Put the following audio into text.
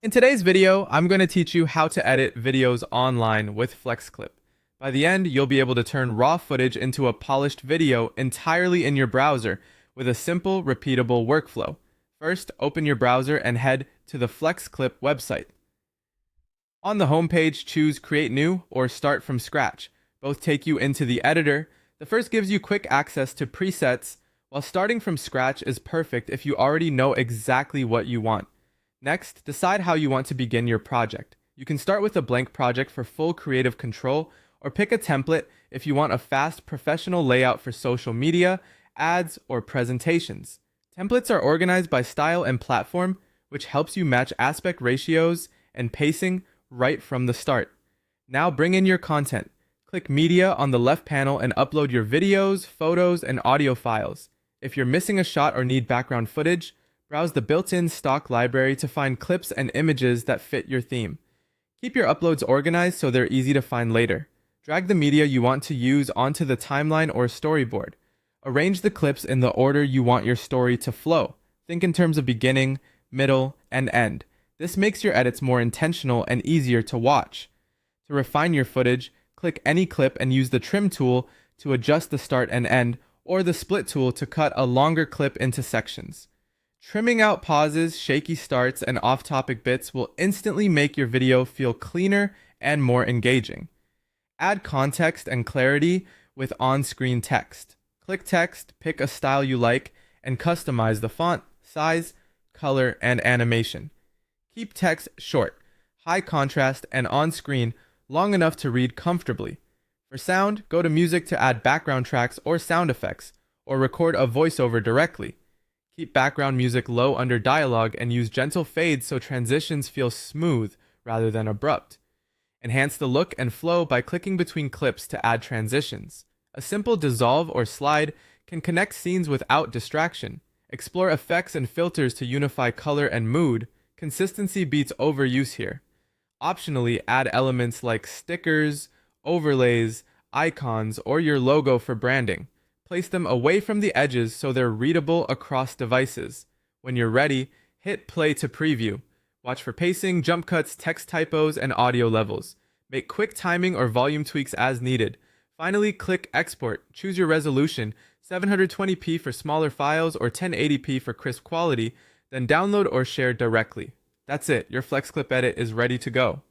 In today's video, I'm going to teach you how to edit videos online with FlexClip. By the end, you'll be able to turn raw footage into a polished video entirely in your browser with a simple, repeatable workflow. First, open your browser and head to the FlexClip website. On the homepage, choose Create New or Start from Scratch. Both take you into the editor. The first gives you quick access to presets, while starting from scratch is perfect if you already know exactly what you want. Next, decide how you want to begin your project. You can start with a blank project for full creative control, or pick a template if you want a fast, professional layout for social media, ads, or presentations. Templates are organized by style and platform, which helps you match aspect ratios and pacing right from the start. Now bring in your content. Click Media on the left panel and upload your videos, photos, and audio files. If you're missing a shot or need background footage, browse the built-in stock library to find clips and images that fit your theme. Keep your uploads organized so they're easy to find later. Drag the media you want to use onto the timeline or storyboard. Arrange the clips in the order you want your story to flow. Think in terms of beginning, middle, and end. This makes your edits more intentional and easier to watch. To refine your footage, click any clip and use the trim tool to adjust the start and end, or the split tool to cut a longer clip into sections. Trimming out pauses, shaky starts, and off-topic bits will instantly make your video feel cleaner and more engaging. Add context and clarity with on-screen text. Click text, pick a style you like, and customize the font, size, color, and animation. Keep text short, high contrast, and on-screen long enough to read comfortably. For sound, go to music to add background tracks or sound effects, or record a voiceover directly. Keep background music low under dialogue and use gentle fades so transitions feel smooth rather than abrupt. Enhance the look and flow by clicking between clips to add transitions. A simple dissolve or slide can connect scenes without distraction. Explore effects and filters to unify color and mood. Consistency beats overuse here. Optionally, add elements like stickers, overlays, icons, or your logo for branding. Place them away from the edges so they're readable across devices. When you're ready, hit play to preview. Watch for pacing, jump cuts, text typos, and audio levels. Make quick timing or volume tweaks as needed. Finally, click Export. Choose your resolution, 720p for smaller files or 1080p for crisp quality, then download or share directly. That's it, your FlexClip edit is ready to go.